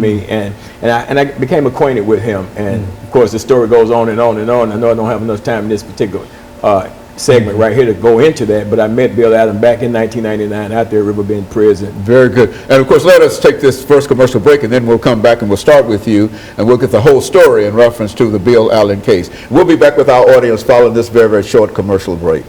me, and I became acquainted with him, and of course the story goes on and on and on. I know I don't have enough time in this particular segment right here to go into that, but I met Bill Allen back in 1999 out there at Riverbend Prison. Very good. And of course, let us take this first commercial break, and then we'll come back and we'll start with you, and we'll get the whole story in reference to the Bill Allen case. We'll be back with our audience following this very, very short commercial break.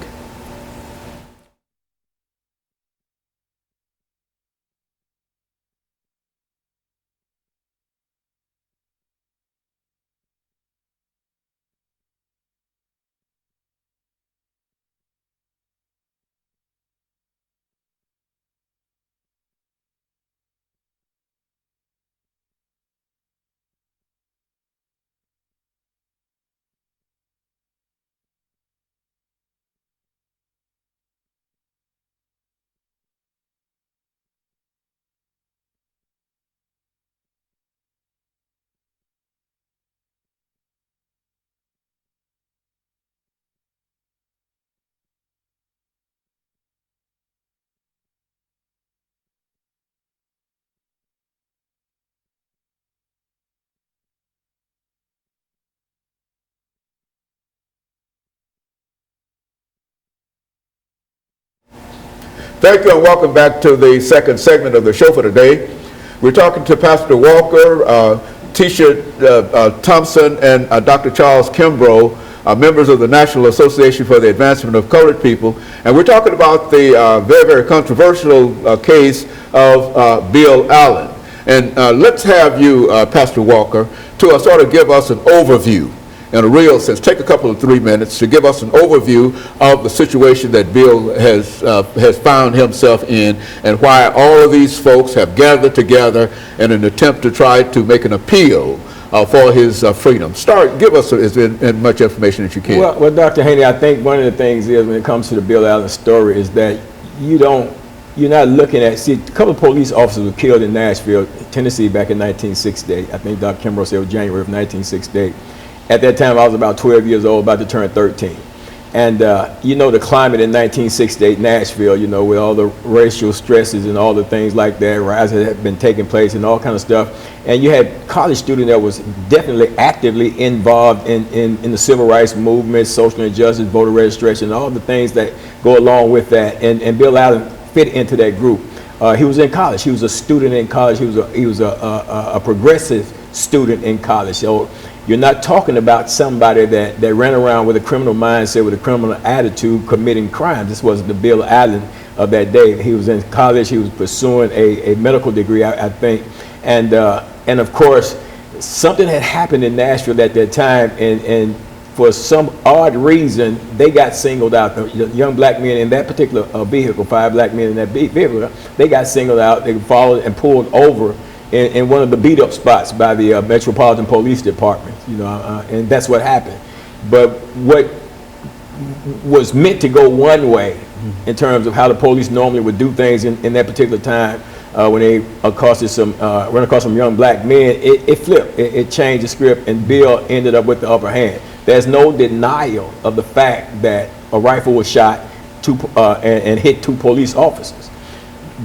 Thank you and welcome back to the second segment of the show for today. We're talking to Pastor Walker, Tisha Thompson, and Dr. Charles Kimbrough, members of the National Association for the Advancement of Colored People. And we're talking about the very, very controversial case of Bill Allen. And let's have you, Pastor Walker, to sort of give us an overview in a real sense. Take a couple of 3 minutes to give us an overview of the situation that Bill has found himself in, and why all of these folks have gathered together in an attempt to try to make an appeal for his freedom. Give us as much information as you can. Well, Dr. Haney, I think one of the things is, when it comes to the Bill Allen story, is that you're not looking at, see, a couple of police officers were killed in Nashville, Tennessee back in 1968. I think Dr. Kimbrough said it was January of 1968. At that time, I was about 12 years old, about to turn 13. And the climate in 1968 Nashville, with all the racial stresses and all the things like that, riots that had been taking place and all kind of stuff. And you had college student that was definitely actively involved in the civil rights movement, social injustice, voter registration, all the things that go along with that. And Bill Allen fit into that group. He was in college. He was a student in college. He was a progressive student in college. So you're not talking about somebody that ran around with a criminal mindset, with a criminal attitude, committing crimes. This wasn't the Bill Allen of that day. He was in college. He was pursuing a medical degree, I think. And of course, something had happened in Nashville at that time, and for some odd reason, they got singled out. The young black men in that particular vehicle, 5 black men in that vehicle, they got singled out. They followed and pulled over in one of the beat-up spots by the Metropolitan Police Department, and that's what happened. But what was meant to go one way in terms of how the police normally would do things in that particular time, when they run across some young black men, it flipped. It changed the script, and Bill ended up with the upper hand. There's no denial of the fact that a rifle was shot and hit 2 police officers.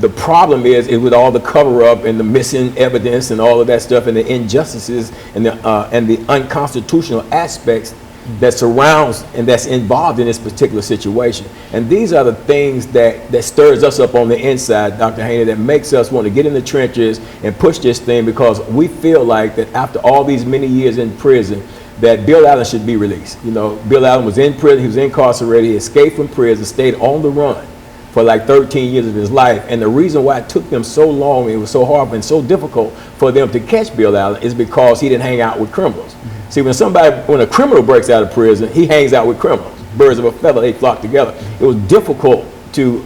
The problem is with all the cover-up and the missing evidence and all of that stuff, and the injustices and the unconstitutional aspects that surrounds and that's involved in this particular situation. And these are the things that stirs us up on the inside, Dr. Haney, that makes us want to get in the trenches and push this thing, because we feel like that after all these many years in prison, that Bill Allen should be released. Bill Allen was in prison. He was incarcerated. He escaped from prison, stayed on the run for like 13 years of his life. And the reason why it took them so long, it was so hard and so difficult for them to catch Bill Allen, is because he didn't hang out with criminals. Mm-hmm. See, when a criminal breaks out of prison, he hangs out with criminals. Birds of a feather, they flock together. It was difficult to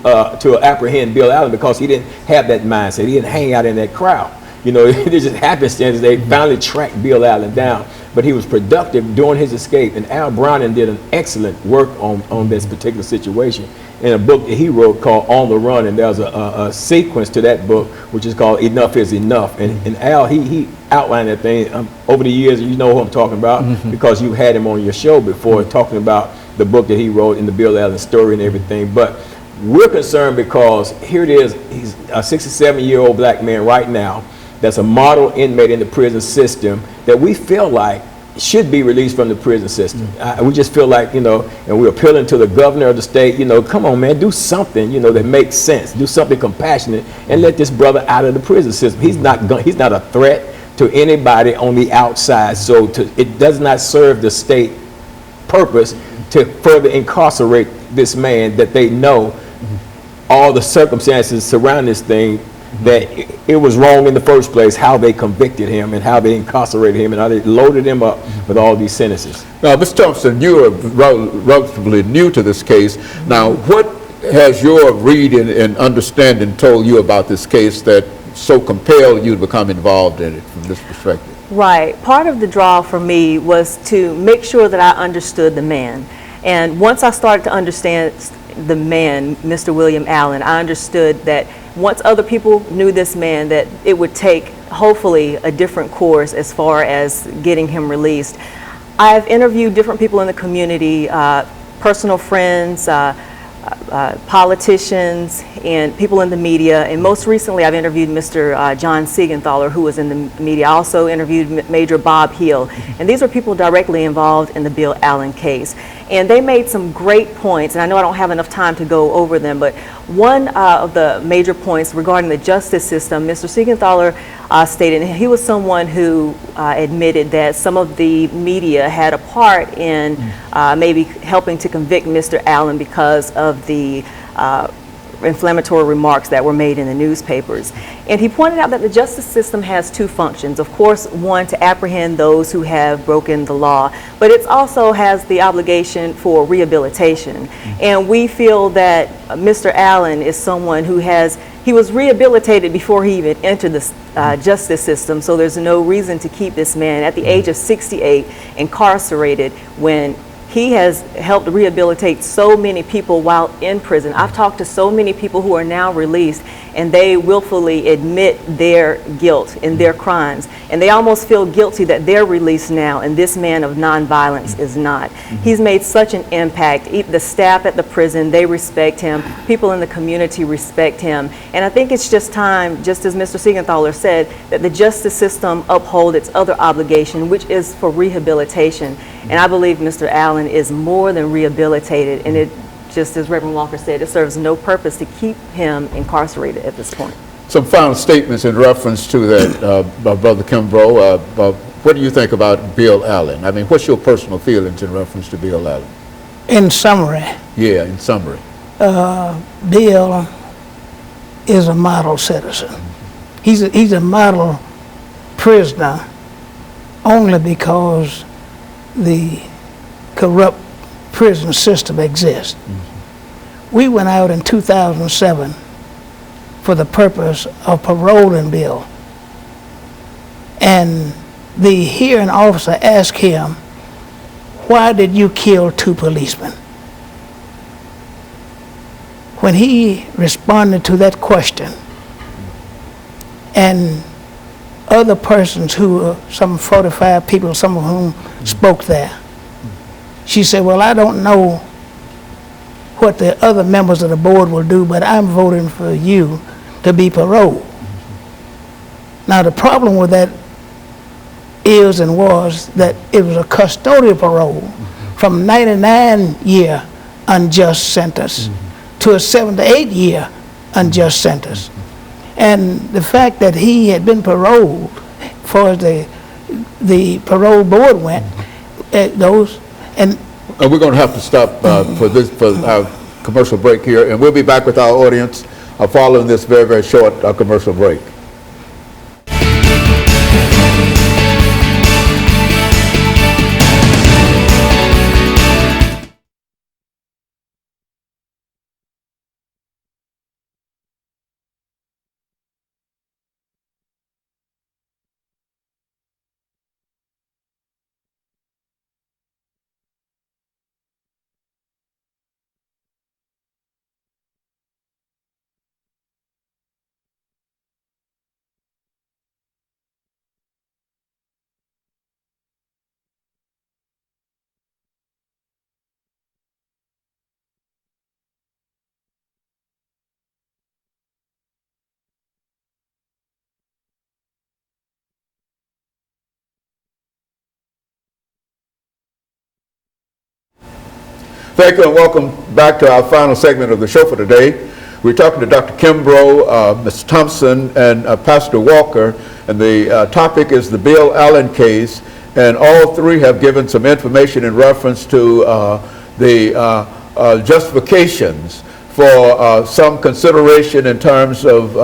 apprehend Bill Allen because he didn't have that mindset. He didn't hang out in that crowd. It just happenstance they finally tracked Bill Allen down. But he was productive during his escape. And Al Browning did an excellent work on this particular situation in a book that he wrote called On the Run. And there's a sequence to that book which is called Enough is Enough. And Al, he outlined that thing over the years. You know who I'm talking about, because you had him on your show before, talking about the book that he wrote and the Bill Allen story and everything. But we're concerned because here it is, he's a 67-year-old black man right now that's a model inmate in the prison system that we feel like should be released from the prison system. We just feel like, you know, and we're appealing to the governor of the state, you know, come on, man, do something, you know, that makes sense. Do something compassionate and let this brother out of the prison system. He's not a threat to anybody on the outside. So it does not serve the state purpose to further incarcerate this man that they know all the circumstances surrounding this thing, that it was wrong in the first place, how they convicted him and how they incarcerated him and how they loaded him up with all these sentences. Now, Mr. Thompson, you are relatively new to this case. Now, what has your reading and understanding told you about this case that so compelled you to become involved in it from this perspective? Right. Part of the draw for me was to make sure that I understood the man. And once I started to understand the man, Mr. William Allen, I understood that once other people knew this man, that it would take, hopefully, a different course as far as getting him released. I've interviewed different people in the community, personal friends, politicians, and people in the media. And most recently, I've interviewed Mr. John Siegenthaler, who was in the media. I also interviewed Major Bob Hill. And these are people directly involved in the Bill Allen case. And they made some great points, and I know I don't have enough time to go over them, but one of the major points regarding the justice system, Mr. Siegenthaler stated, and he was someone who admitted that some of the media had a part in maybe helping to convict Mr. Allen because of the inflammatory remarks that were made in the newspapers. And he pointed out that the justice system has two functions. Of course, one, to apprehend those who have broken the law, but it also has the obligation for rehabilitation. And we feel that Mr. Allen is someone who he was rehabilitated before he even entered the justice system, so there's no reason to keep this man at the age of 68 incarcerated when he has helped rehabilitate so many people while in prison. I've talked to so many people who are now released, and they willfully admit their guilt in their crimes. And they almost feel guilty that they're released now, and this man of nonviolence is not. He's made such an impact. The staff at the prison, they respect him. People in the community respect him. And I think it's just time, just as Mr. Siegenthaler said, that the justice system uphold its other obligation, which is for rehabilitation. And I believe Mr. Allen is more than rehabilitated, and it, just as Reverend Walker said, it serves no purpose to keep him incarcerated at this point. Some final statements in reference to that, Brother Kimbrough. What do you think about Bill Allen? I mean, what's your personal feelings in reference to Bill Allen? In summary, Yeah, in summary. Bill is a model citizen. He's a model prisoner only because the corrupt prison system exists. We went out in 2007 for the purpose of paroling Bill, and the hearing officer asked him, "Why did you kill 2 policemen?" When he responded to that question, and other persons who, some 45 people, some of whom spoke there, she said, "Well, I don't know what the other members of the board will do, but I'm voting for you to be paroled." Now, the problem with that is and was that it was a custodial parole from 99-year unjust sentence to a 7 to 8 year unjust sentence. And the fact that he had been paroled, as far as the parole board went, those, and We're going to have to stop for our commercial break here, and we'll be back with our audience following this very, very short commercial break. Thank you and welcome back to our final segment of the show for today. We're talking to Dr. Kimbrough, Ms. Thompson, and Pastor Walker, and the topic is the Bill Allen case, and all three have given some information in reference to the justifications for some consideration in terms of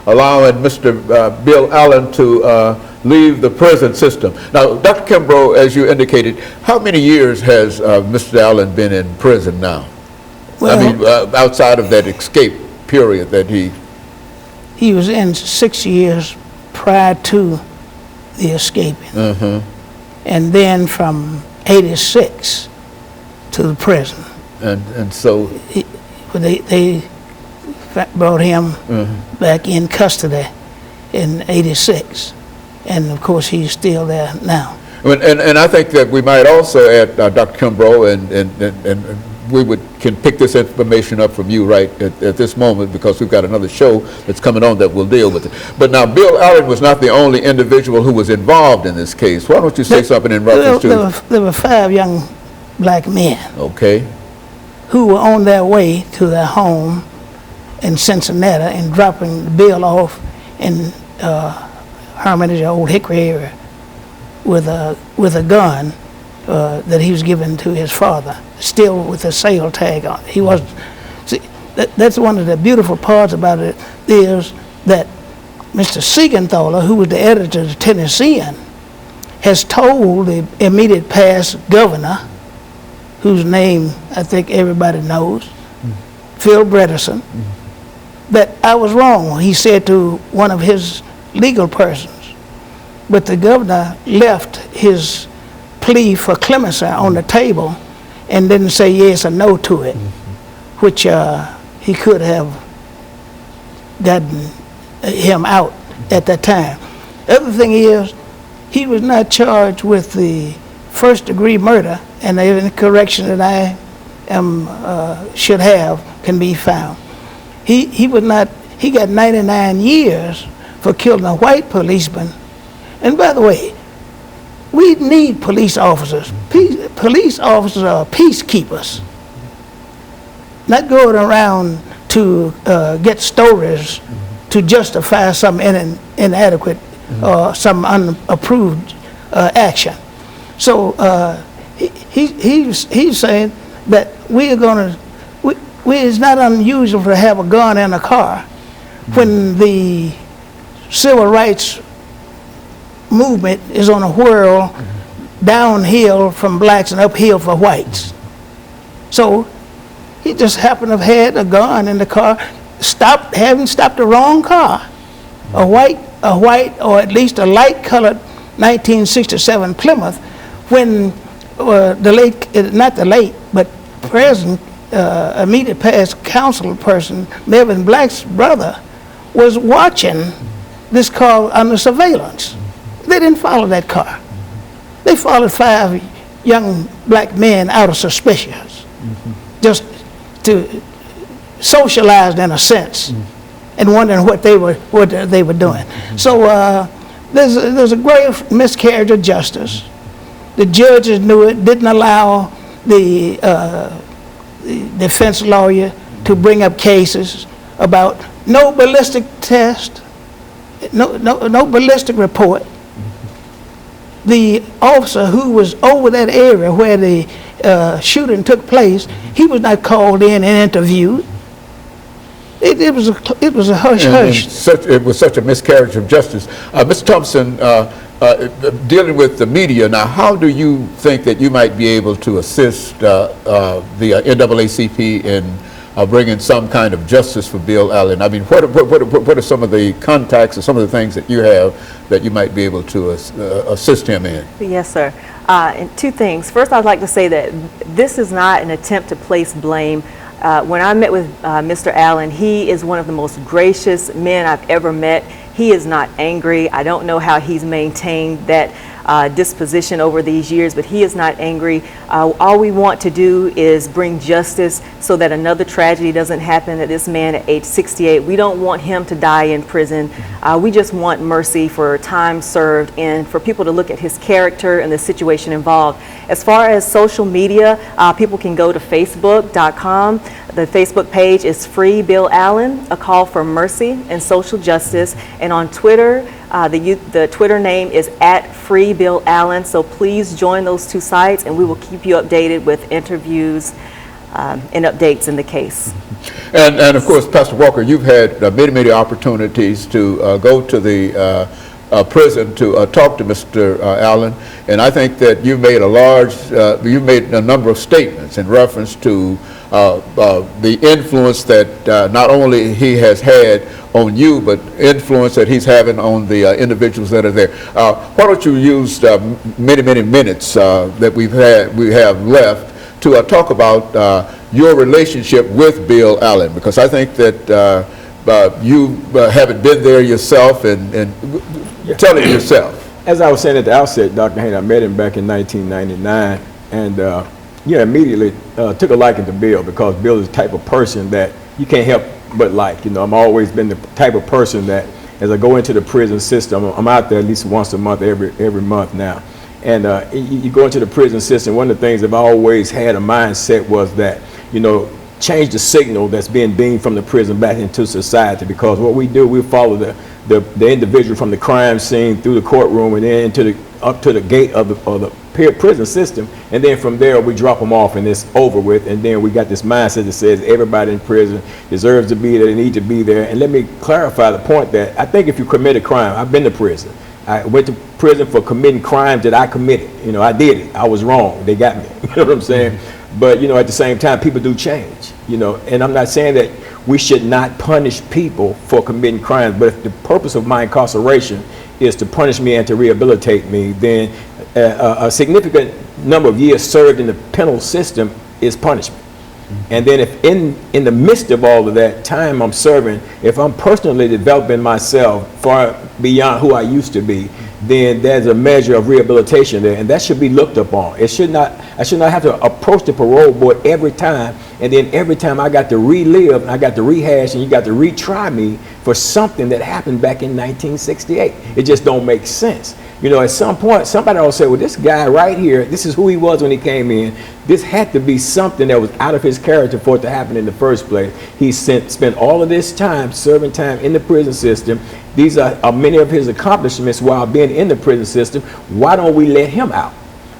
allowing Mr. Bill Allen to leave the prison system. Now, Dr. Kimbrough, as you indicated, how many years has Mr. Allen been in prison now? Well, I mean, outside of that escape period that he was in 6 years prior to the escaping. And then from 86 to the prison. and so They brought him back in custody in 86. And of course, he's still there now. And I think that we might also add, Dr. Kimbrough, and we can pick this information up from you right at this moment, because we've got another show that's coming on that will deal with it. But now, Bill Allen was not the only individual who was involved in this case. Why don't you say something in reference to... There were 5 young black men Okay. who were on their way to their home in Cincinnati and dropping Bill off in Hermitage, Old Hickory area, with a gun that he was given to his father, still with a sale tag on it. He was, see, that's one of the beautiful parts about it, is that Mr. Siegenthaler, who was the editor of the Tennessean, has told the immediate past governor, whose name I think everybody knows, Phil Bredesen, that I was wrong. He said to one of his legal persons, but the governor left his plea for clemency on the table and didn't say yes or no to it, which he could have gotten him out at that time. The other thing is, he was not charged with the first-degree murder, and the correction that I should have can be found. He was not. He got 99 years for killing a white policeman. And by the way, we need police officers. Police officers are peacekeepers, not going around to get stories to justify some inadequate or some unapproved action. So he's saying that we are going to. It's not unusual to have a gun in a car when the civil rights movement is on a whirl downhill from blacks and uphill for whites. So he just happened to have had a gun in the car, having stopped the wrong car. A white or at least a light colored 1967 Plymouth, when but present immediate past council person, Melvin Black's brother, was watching this car under surveillance. They didn't follow that car. They followed 5 young black men out of suspicious, just to socialize in a sense, and wondering what they were doing. So there's a grave miscarriage of justice. The judges knew it, didn't allow the defense lawyer to bring up cases about no ballistic test, no ballistic report. The officer who was over that area where the shooting took place, he was not called in and interviewed. It was a hush hush. It was such a miscarriage of justice. Ms. Thompson, dealing with the media now, how do you think that you might be able to assist the NAACP in bringing some kind of justice for Bill Allen? I mean, what are some of the contacts or some of the things that you have that you might be able to assist him in? Yes, sir. And 2 things. First, I'd like to say that this is not an attempt to place blame. When I met with Mr. Allen, he is one of the most gracious men I've ever met. He is not angry. I don't know how he's maintained that disposition over these years, but he is not angry. All we want to do is bring justice so that another tragedy doesn't happen to this man at age 68. We don't want him to die in prison. We just want mercy for time served and for people to look at his character and the situation involved. As far as social media, people can go to Facebook.com. The Facebook page is Free Bill Allen, a call for mercy and social justice. And on Twitter, the Twitter name is @FreeBillAllen. So please join those two sites and we will keep you updated with interviews and updates in the case. And of course, Pastor Walker, you've had many opportunities to go to the prison to talk to Mr. Allen, and I think that you made you made a number of statements in reference to the influence that not only he has had on you, but influence that he's having on the individuals that are there. Why don't you use many minutes that we have left to talk about your relationship with Bill Allen, because I think that you haven't been there yourself, and tell it yourself. As I was saying at the outset, Dr. Haney, I met him back in 1999, and immediately took a liking to Bill, because Bill is the type of person that you can't help but like. I'm always been the type of person that, as I go into the prison system, I'm out there at least once a month, every month now. And you go into the prison system, one of the things I've always had a mindset was that, change the signal that's being beamed from the prison back into society, because what we do, we follow the individual from the crime scene through the courtroom and then up to the gate of the prison system, and then from there we drop them off and it's over with. And then we got this mindset that says everybody in prison deserves to be there, they need to be there. And let me clarify the point that I think if you commit a crime, I've been to prison. I went to prison for committing crimes that I committed. I did it. I was wrong. They got me. You know what I'm saying? But, at the same time, people do change, and I'm not saying that we should not punish people for committing crimes, but if the purpose of my incarceration is to punish me and to rehabilitate me, then a significant number of years served in the penal system is punishment. And then if in the midst of all of that time I'm serving, if I'm personally developing myself far beyond who I used to be, then there's a measure of rehabilitation there, and that should be looked upon. I should not have to approach the parole board every time, and then every time I got to relive, and I got to rehash, and you got to retry me for something that happened back in 1968. It just don't make sense. At some point, somebody will say, well, this guy right here, this is who he was when he came in. This had to be something that was out of his character for it to happen in the first place. He spent all of this time, serving time in the prison system. These are many of his accomplishments while being in the prison system. Why don't we let him out?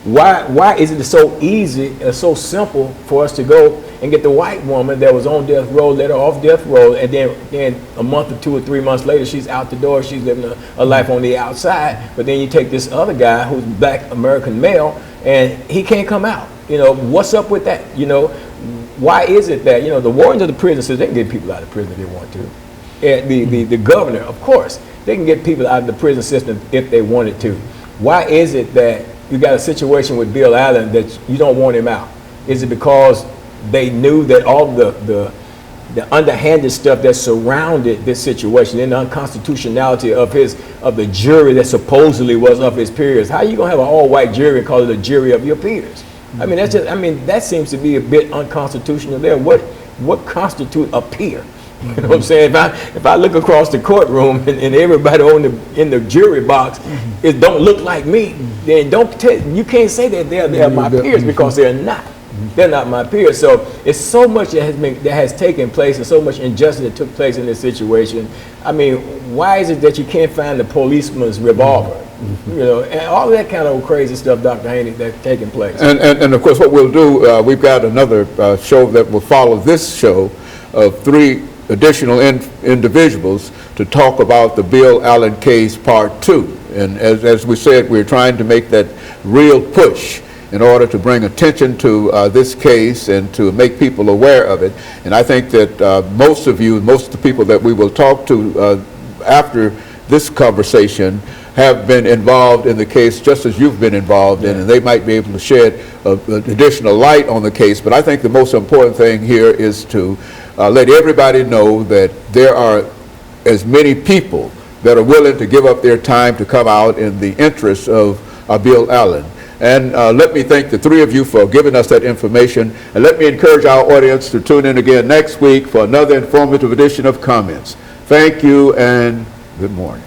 Why is it so easy, so simple for us to go and get the white woman that was on death row, let her off death row, and then a month or 2 or 3 months later, she's out the door, she's living a life on the outside. But then you take this other guy who's black American male, and he can't come out. What's up with that? Why is it that, the wardens of the prison says they can get people out of prison if they want to. And the governor, of course, they can get people out of the prison system if they wanted to. Why is it that you got a situation with Bill Allen that you don't want him out? Is it because they knew that all the underhanded stuff that surrounded this situation and the unconstitutionality of the jury that supposedly was of his peers? How are you gonna have an all-white jury and call it a jury of your peers? That seems to be a bit unconstitutional there. What constitutes a peer? You know what I'm saying? If I look across the courtroom and everybody in the jury box it don't look like me, then you can't say that they're my peers, because they're not. They're not my peers. So it's so much that has taken place, and so much injustice that took place in this situation. Why is it that you can't find the policeman's revolver? And all that kind of crazy stuff, Dr. Haney, that's taking place. And of course, what we'll do, we've got another show that will follow this show of 3 additional individuals to talk about the Bill Allen case Part 2. And as we said, we're trying to make that real push in order to bring attention to this case and to make people aware of it. And I think that most of the people that we will talk to after this conversation have been involved in the case just as you've been involved in, and they might be able to shed additional light on the case. But I think the most important thing here is to let everybody know that there are as many people that are willing to give up their time to come out in the interest of Bill Allen. And let me thank the three of you for giving us that information. And let me encourage our audience to tune in again next week for another informative edition of Comments. Thank you and good morning.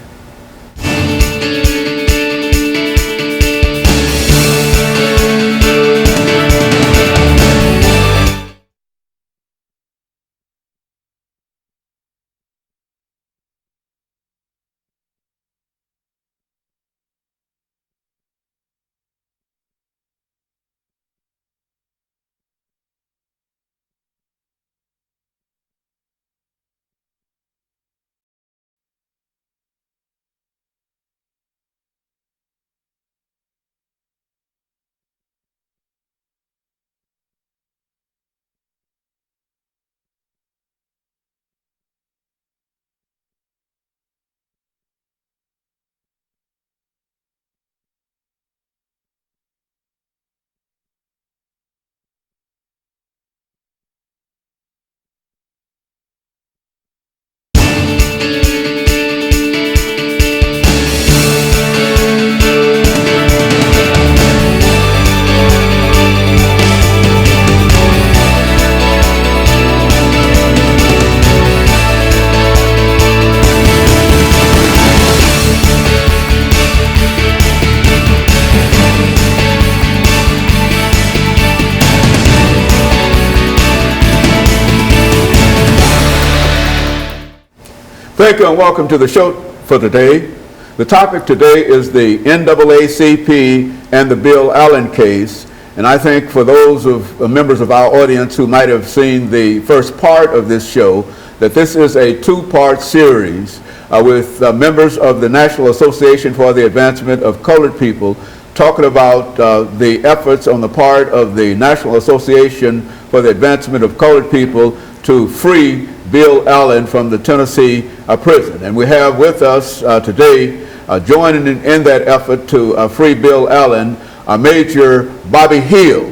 Thank you and welcome to the show for today. The topic today is the NAACP and the Bill Allen case. And I think for those of members of our audience who might have seen the first part of this show, that this is a two-part series with members of the National Association for the Advancement of Colored People talking about the efforts on the part of the National Association for the Advancement of Colored People to free Bill Allen from the Tennessee prison. And we have with us today, joining in that effort to free Bill Allen, Major Bobby Hill,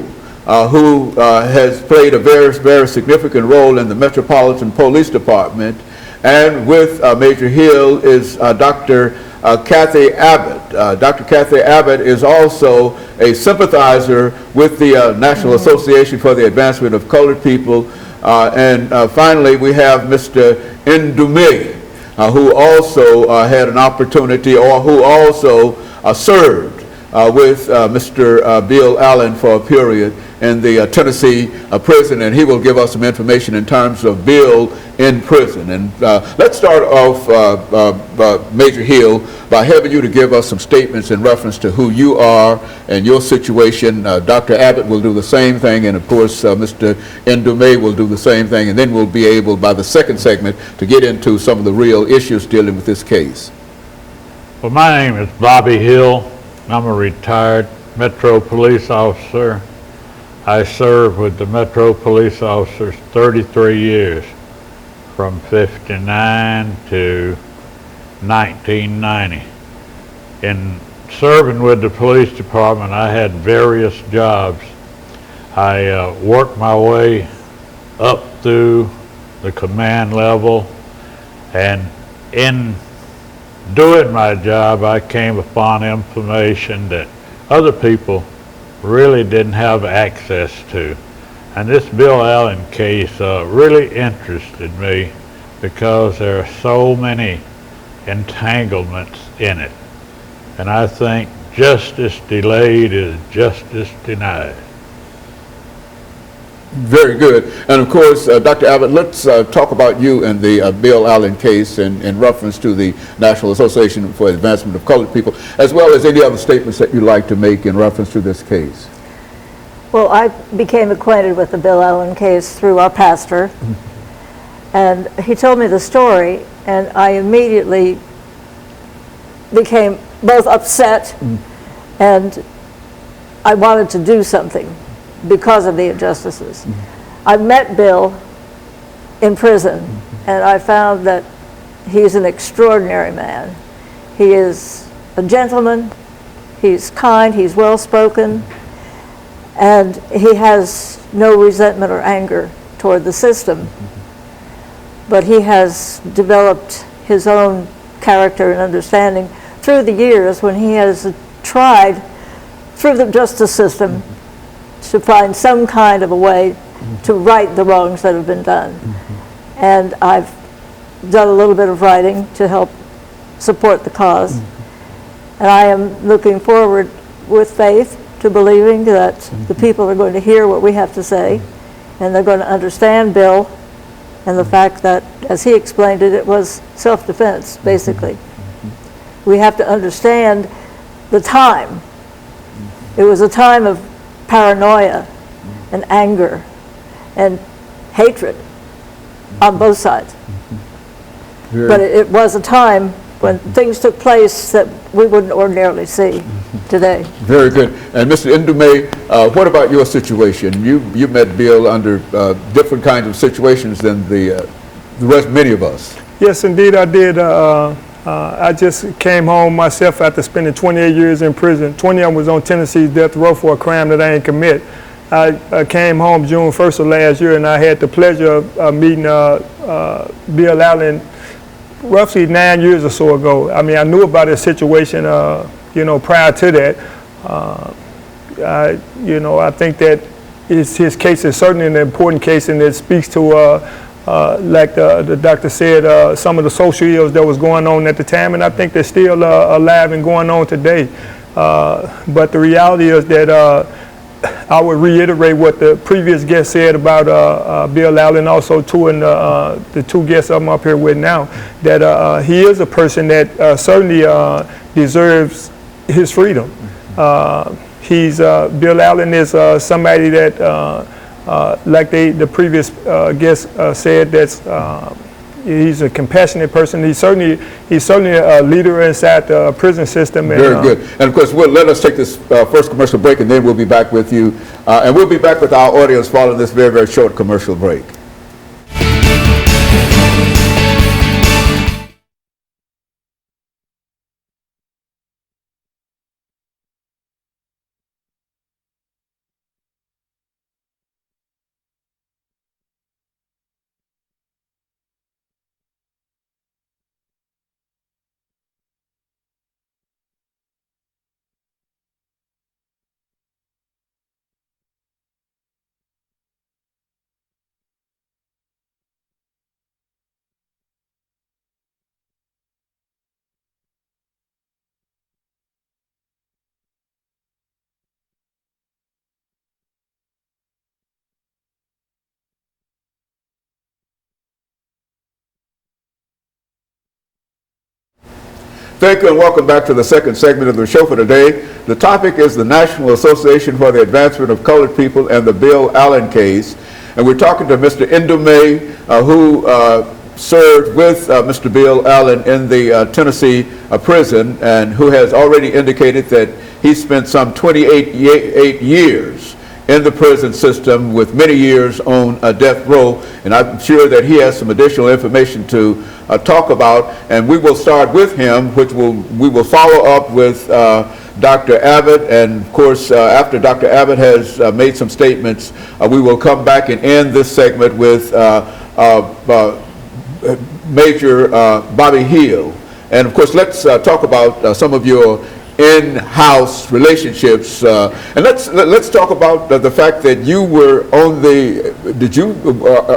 who has played a very, very significant role in the Metropolitan Police Department. And with Major Hill is Dr. Kathy Abbott. Dr. Kathy Abbott is also a sympathizer with the National Association for the Advancement of Colored People. And finally, we have Mr. Ndume, who also had an opportunity, or who also served with Mr. Bill Allen for a period in the Tennessee prison, and he will give us some information in terms of Bill in prison. And let's start off, Major Hill, by having you to give us some statements in reference to who you are and your situation. Dr. Abbott will do the same thing, and of course Mr. Ndume will do the same thing, and then we'll be able, by the second segment, to get into some of the real issues dealing with this case. Well, my name is Bobby Hill. I'm a retired Metro Police officer. I served with the Metro Police officers 33 years, from 59 to 1990. In serving with the police department, I had various jobs. I worked my way up through the command level, and in doing my job, I came upon information that other people really didn't have access to. And this Bill Allen case really interested me because there are so many entanglements in it. And I think justice delayed is justice denied. Very good. And of course, Dr. Abbott, let's talk about you and the Bill Allen case in reference to the National Association for the Advancement of Colored People, as well as any other statements that you'd like to make in reference to this case. Well, I became acquainted with the Bill Allen case through our pastor, and he told me the story, and I immediately became both upset and I wanted to do something because of the injustices. I met Bill in prison, and I found that he's an extraordinary man. He is a gentleman, he's kind, he's well-spoken, and he has no resentment or anger toward the system. But he has developed his own character and understanding through the years when he has tried through the justice system to find some kind of a way to right the wrongs that have been done. And I've done a little bit of writing to help support the cause. And I am looking forward with faith to believing that the people are going to hear what we have to say, and they're going to understand Bill and the fact that, as he explained it, it was self-defense, basically. We have to understand the time. It was a time of paranoia and anger and hatred on both sides. But it was a time when things took place that we wouldn't ordinarily see today. Very good. And Mr. Ndume, what about your situation? You met Bill under different kinds of situations than the rest, many of us. Yes, indeed, I did. I just came home myself after spending 28 years in prison. 20 of them was on Tennessee's death row for a crime that I ain't commit. I came home June 1st of last year, and I had the pleasure of meeting Bill Allen roughly 9 years or so ago. I mean, I knew about his situation, prior to that. I think that his case is certainly an important case, and it speaks to like the doctor said, some of the social ills that was going on at the time, and I think they're still alive and going on today. But the reality is that I would reiterate what the previous guest said about Bill Allen, also too, and the two guests I'm up here with now, that he is a person that certainly deserves his freedom. Bill Allen is somebody that like the previous guest said, that's he's a compassionate person. He's certainly a leader inside the prison system. And, very good. And of course, let us take this first commercial break, and then we'll be back with you. And we'll be back with our audience following this very, very short commercial break. Thank you and welcome back to the second segment of the show for today. The topic is the National Association for the Advancement of Colored People and the Bill Allen case. And we're talking to Mr. Ndume, who served with Mr. Bill Allen in the Tennessee prison, and who has already indicated that he spent some 28 years in the prison system, with many years on death row. And I'm sure that he has some additional information to talk about, and we will start with him, which we will follow up with Dr. Abbott, and of course after Dr. Abbott has made some statements, we will come back and end this segment with Major Bobby Hill. And of course, let's talk about some of your in-house relationships, and let's talk about the fact that you were on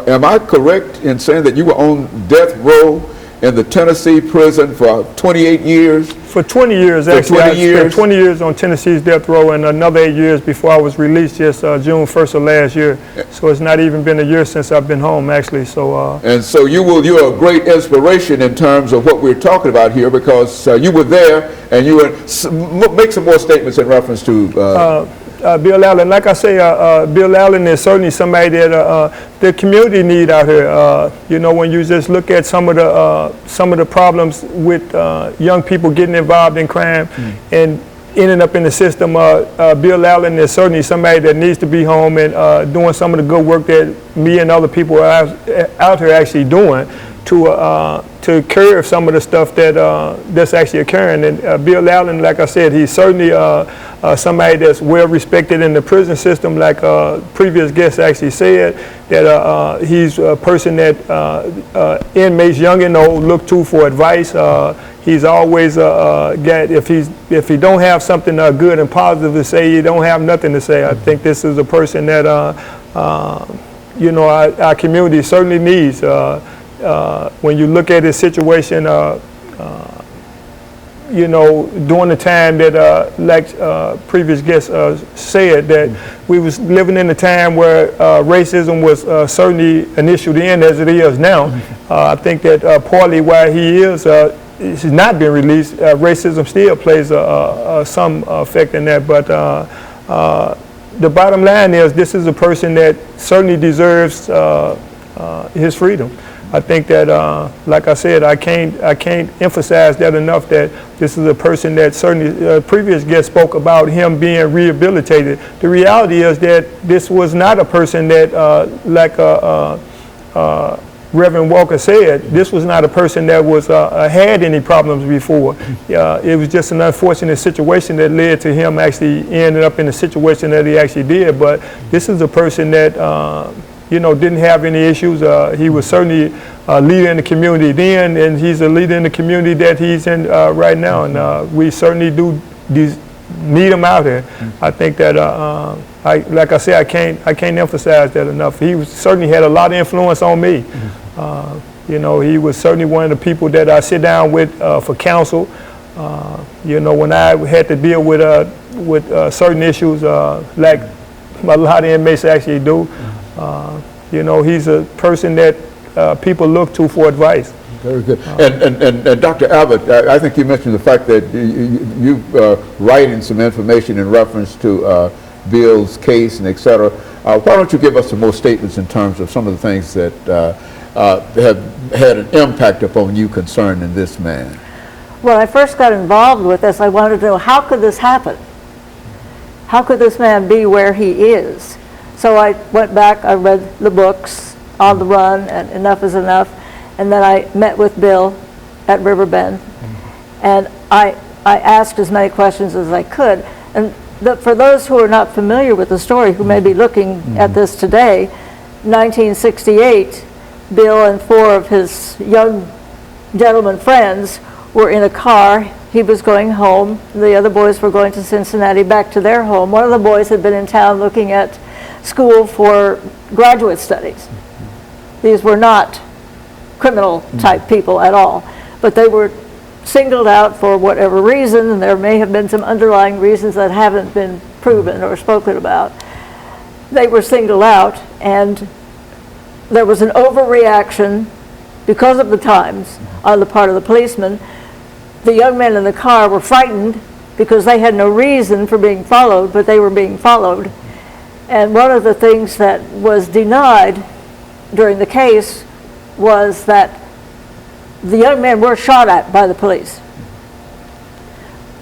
am I correct in saying that you were on death row in the Tennessee prison for 28 years? For 20 years, actually. I spent 20 years on Tennessee's death row, and another 8 years before I was released just June 1st of last year. So it's not even been a year since I've been home, actually. So and so you're a great inspiration in terms of what we're talking about here, because you were there, and you make some more statements in reference to Bill Allen. Like I say, Bill Allen is certainly somebody that the community need out here. When you just look at some of the problems with young people getting involved in crime and ending up in the system, Bill Allen is certainly somebody that needs to be home and doing some of the good work that me and other people are out here actually doing. to curb some of the stuff that that's actually occurring. And Bill Allen, like I said, he's certainly somebody that's well respected in the prison system. Like previous guests actually said, that he's a person that inmates, young and old, look to for advice. He's always got, if he don't have something good and positive to say, he don't have nothing to say. I think this is a person that you know, our community certainly needs. When you look at his situation, you know, during the time that, like previous guests said, that we was living in a time where racism was certainly an issue then as it is now. I think that partly why he's not been released, racism still plays some effect in that, but the bottom line is this is a person that certainly deserves his freedom. I think that, like I said, I can't emphasize that enough, that this is a person that certainly, previous guest spoke about him being rehabilitated. The reality is that this was not a person that, like Reverend Walker said, this was not a person that was had any problems before. It was just an unfortunate situation that led to him actually ending up in the situation that he actually did. But this is a person that you know, didn't have any issues. He was certainly a leader in the community then, and he's a leader in the community that he's in right now. And we certainly do need him out here. I think that, like I said, I can't emphasize that enough. He certainly had a lot of influence on me. You know, he was certainly one of the people that I sit down with for counsel. You know, when I had to deal with certain issues, like a lot of inmates actually do. You know, he's a person that people look to for advice. Very good. And Dr. Abbott, I think you mentioned the fact that you writing some information in reference to Bill's case and et cetera. Why don't you give us some more statements in terms of some of the things that have had an impact upon you concerning this man? When I first got involved with this, I wanted to know, how could this happen? How could this man be where he is? So I went back, I read the books, On the Run and Enough is Enough, and then I met with Bill at Riverbend, and I asked as many questions as I could. And for those who are not familiar with the story, who may be looking at this today, 1968, Bill and 4 of his young gentleman friends were in a car. He was going home. The other boys were going to Cincinnati, back to their home. One of the boys had been in town looking at school for graduate studies. These were not criminal type people at all, but they were singled out for whatever reason, and there may have been some underlying reasons that haven't been proven or spoken about. They were singled out, and there was an overreaction because of the times on the part of the policemen. The young men in the car were frightened because they had no reason for being followed, but they were being followed. And one of the things that was denied during the case was that the young men were shot at by the police,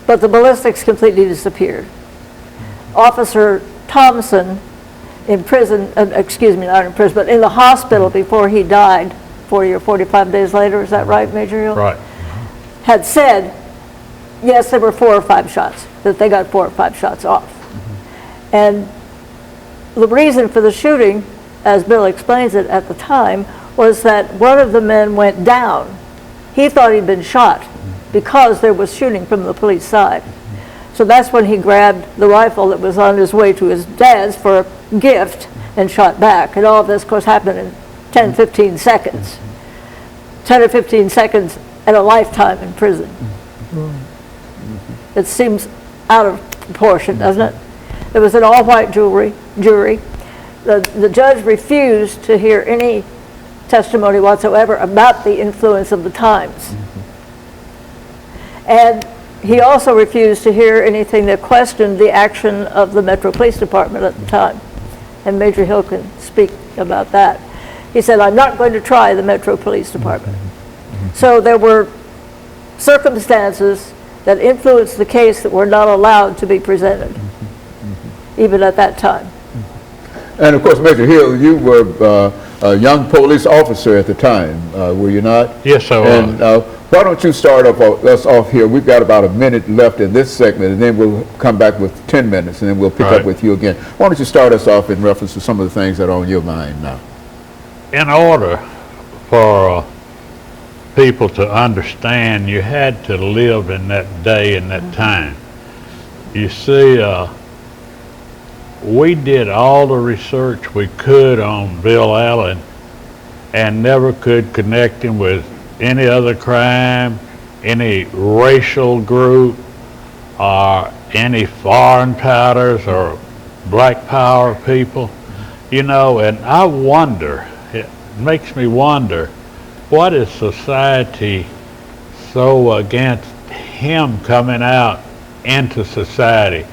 but the ballistics completely disappeared. Officer Thompson in prison, excuse me, not in prison, but in the hospital before he died, 40 or 45 days later, is that right, Major Hill? Right. Had said, yes, there were 4 or 5 shots, that they got 4 or 5 shots off. And the reason for the shooting, as Bill explains it at the time, was that one of the men went down. He thought he'd been shot because there was shooting from the police side. So that's when he grabbed the rifle that was on his way to his dad's for a gift and shot back. And all of this, of course, happened in 10, 15 seconds. 10 or 15 seconds and a lifetime in prison. It seems out of proportion, doesn't it? There was an all-white jury. The judge refused to hear any testimony whatsoever about the influence of the times. And he also refused to hear anything that questioned the action of the Metro Police Department at the time. And Major Hill can speak about that. He said, I'm not going to try the Metro Police Department. So there were circumstances that influenced the case that were not allowed to be presented, even at that time. And of course, Major Hill, you were a young police officer at the time, were you not? Yes, I was. And why don't you start us off here? We've got about a minute left in this segment, and then we'll come back with 10 minutes, and then we'll pick up with you again. Why don't you start us off in reference to some of the things that are on your mind now? In order for people to understand, you had to live in that day and that time. You see, we did all the research we could on Bill Allen and never could connect him with any other crime, any racial group, or any foreign powders or black power people, you know, and I wonder, it makes me wonder, what is society so against him coming out into society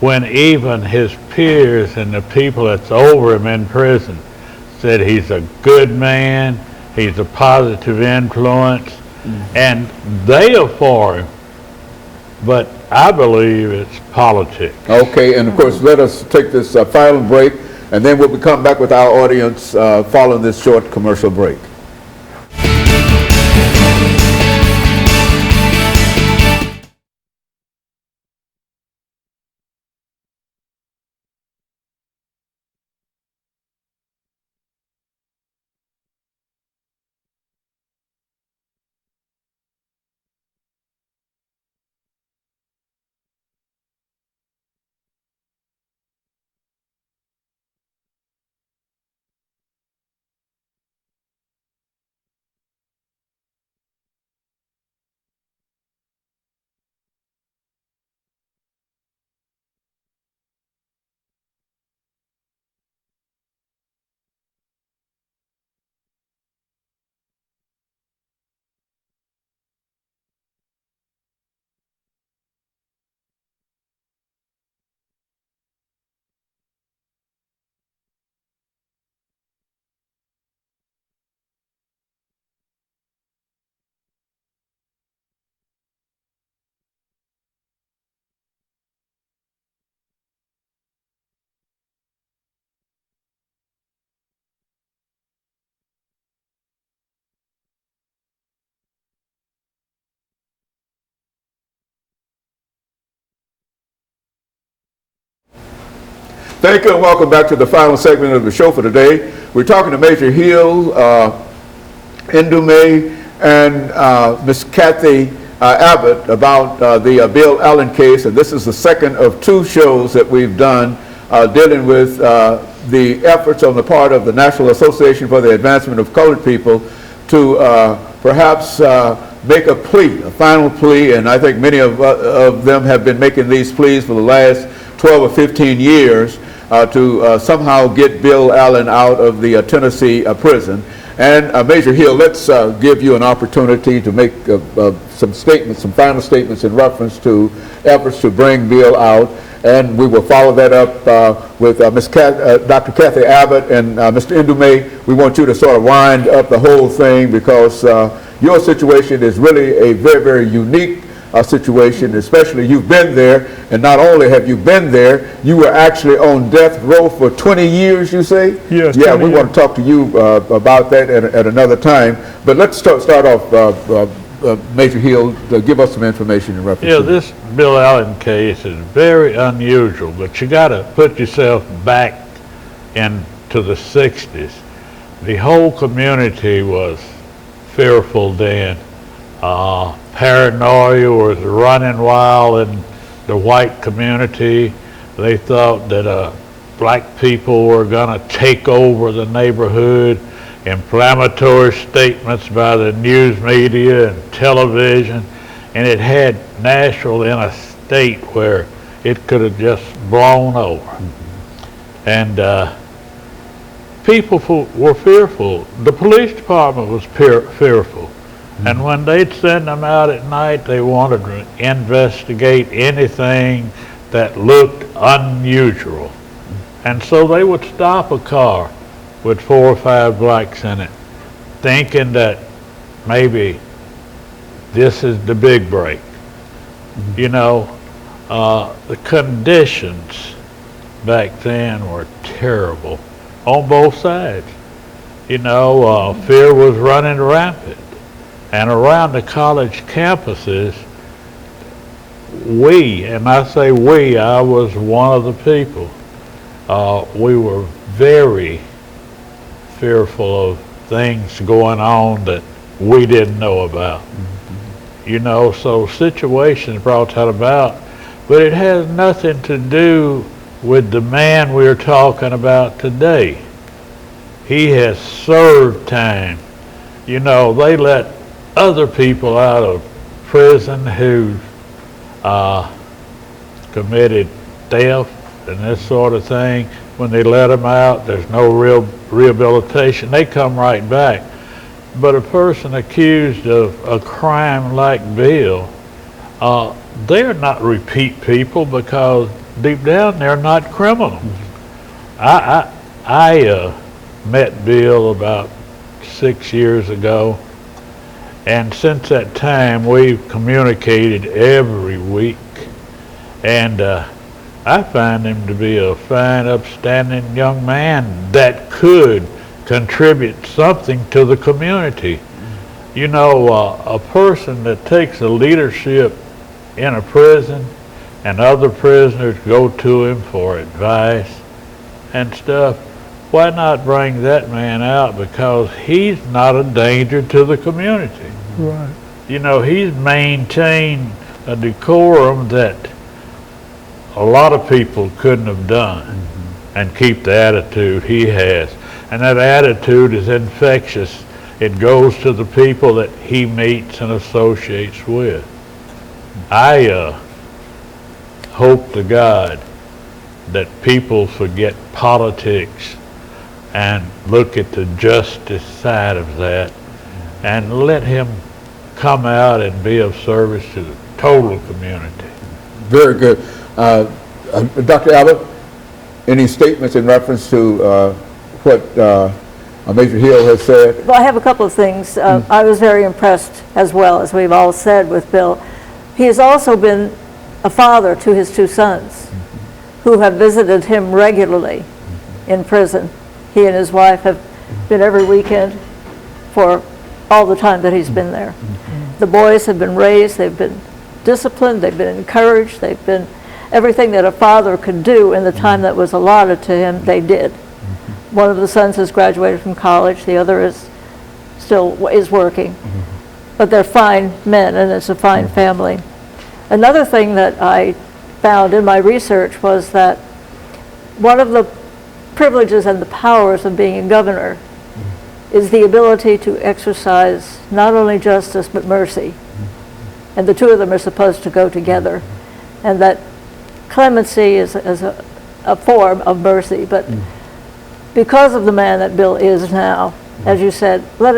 when even his peers and the people that's over him in prison said he's a good man, he's a positive influence, and they are for him. But I believe it's politics. Okay, and of course, let us take this final break, and then we'll come back with our audience following this short commercial break. Thank you and welcome back to the final segment of the show for today. We're talking to Major Hill, Ndume, and Ms. Kathy Abbott about the Bill Allen case, and this is the second of two shows that we've done dealing with the efforts on the part of the National Association for the Advancement of Colored People to perhaps make a plea, a final plea, and I think many of them have been making these pleas for the last 12 or 15 years to somehow get Bill Allen out of the Tennessee prison. And Major Hill, let's give you an opportunity to make some statements, some final statements in reference to efforts to bring Bill out. And we will follow that up with Dr. Kathy Abbott and Mr. Ndume. We want you to sort of wind up the whole thing because your situation is really a very, very unique situation, especially you've been there, and not only have you been there, you were actually on death row for 20 years, you say? Yes. Yeah, we want to talk to you about that at another time, but let's start off, Major Hill, give us some information in reference to this Bill Allen case is very unusual, but you got to put yourself back into the 60s. The whole community was fearful then. Paranoia was running wild in the white community. They thought that black people were going to take over the neighborhood. Inflammatory statements by the news media and television, and it had Nashville in a state where it could have just blown over. And people were fearful. The police department was fearful. And when they'd send them out at night, they wanted to investigate anything that looked unusual. And so they would stop a car with 4 or 5 blacks in it, thinking that maybe this is the big break. You know, the conditions back then were terrible on both sides. You know, fear was running rampant. And around the college campuses, we, and I say we, I was one of the people, we were very fearful of things going on that we didn't know about. You know, so situations brought that about, but it has nothing to do with the man we're talking about today. He has served time. You know, they let other people out of prison who committed theft and this sort of thing. When they let them out, there's no real rehabilitation. They come right back. But a person accused of a crime like Bill, they're not repeat people because deep down they're not criminals. I met Bill about 6 years ago, and since that time we've communicated every week, and I find him to be a fine, upstanding young man that could contribute something to the community. You know, a person that takes a leadership in a prison and other prisoners go to him for advice and stuff, why not bring that man out? Because he's not a danger to the community. Right. You know, he's maintained a decorum that a lot of people couldn't have done, and keep the attitude he has. And that attitude is infectious. It goes to the people that he meets and associates with. I hope to God that people forget politics and look at the justice side of that and let him come out and be of service to the total community. Very good. Dr. Abbott, any statements in reference to what Major Hill has said? Well, I have a couple of things. I was very impressed, as well, as we've all said, with Bill. He has also been a father to his two sons, who have visited him regularly in prison. He and his wife have been every weekend for all the time that he's been there. The boys have been raised, they've been disciplined, they've been encouraged, they've been everything that a father could do in the time that was allotted to him, they did. One of the sons has graduated from college, the other is still working. But they're fine men, and it's a fine family. Another thing that I found in my research was that one of the privileges and the powers of being a governor is the ability to exercise not only justice but mercy. And the two of them are supposed to go together. And that clemency is a form of mercy. But because of the man that Bill is now, as you said, let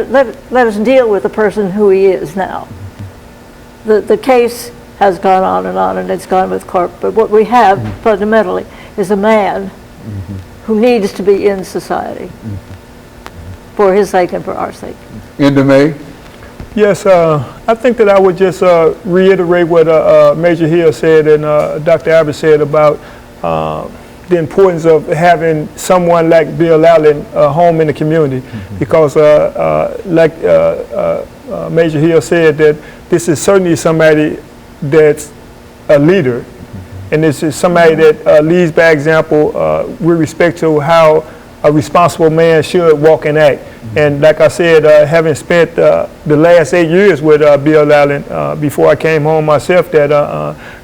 us deal with the person who he is now. The case has gone on, and it's gone with court. But what we have fundamentally is a man who needs to be in society for his sake and for our sake. Into May? Yes, I think that I would just reiterate what Major Hill said and Dr. Abbott said about the importance of having someone like Bill Allen home in the community, because like Major Hill said, that this is certainly somebody that's a leader, and this is somebody that leads by example with respect to how a responsible man should walk and act. And like I said, having spent the last 8 years with Bill Allen before I came home myself, that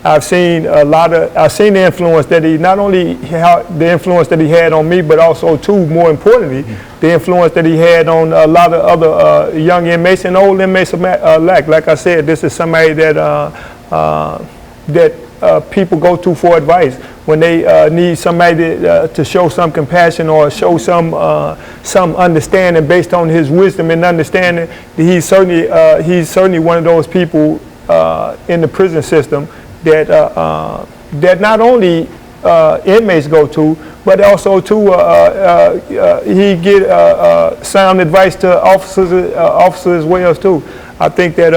I've seen the influence that he, not only the influence that he had on me, but also too, more importantly, the influence that he had on a lot of other young inmates and old inmates alike. Like I said, this is somebody that people go to for advice when they need somebody to show some compassion or show some understanding based on his wisdom and understanding. He's certainly one of those people in the prison system that that not only inmates go to, but also too he get sound advice to officers as well too. I think that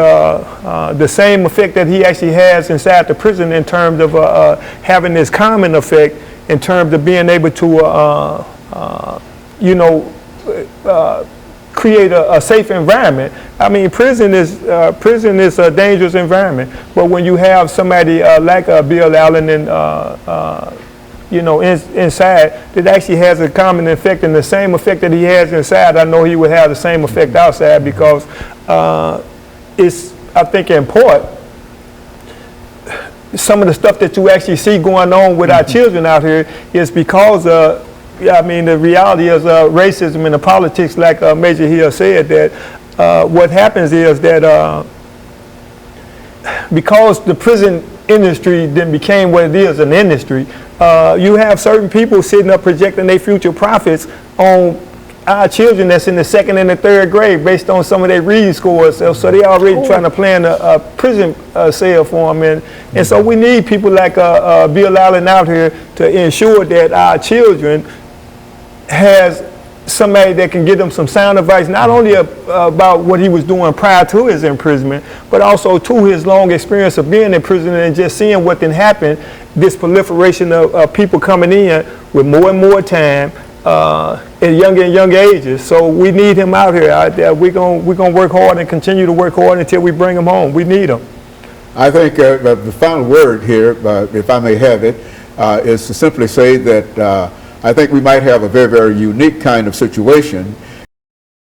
the same effect that he actually has inside the prison in terms of having this common effect in terms of being able to, create a safe environment. I mean, prison is a dangerous environment. But when you have somebody like Bill Allen and inside, that actually has a common effect, and the same effect that he has inside, I know he would have the same effect outside, because it's, I think, in part, some of the stuff that you actually see going on with our children out here is because the reality is racism and the politics, like Major Hill said, that what happens is that because the prison industry then became what it is, an industry, you have certain people sitting up projecting their future profits on our children that's in the 2nd and the 3rd grade based on some of their reading scores. So they already trying to plan a prison cell for them. And so we need people like Bill Allen out here to ensure that our children has somebody that can give them some sound advice, not only about what he was doing prior to his imprisonment, but also to his long experience of being in prison and just seeing what then happened, this proliferation of people coming in with more and more time at younger and younger ages. So we need him out here. We're gonna work hard and continue to work hard until we bring him home. We need him. I think the final word here, if I may have it, is to simply say that I think we might have a very, very unique kind of situation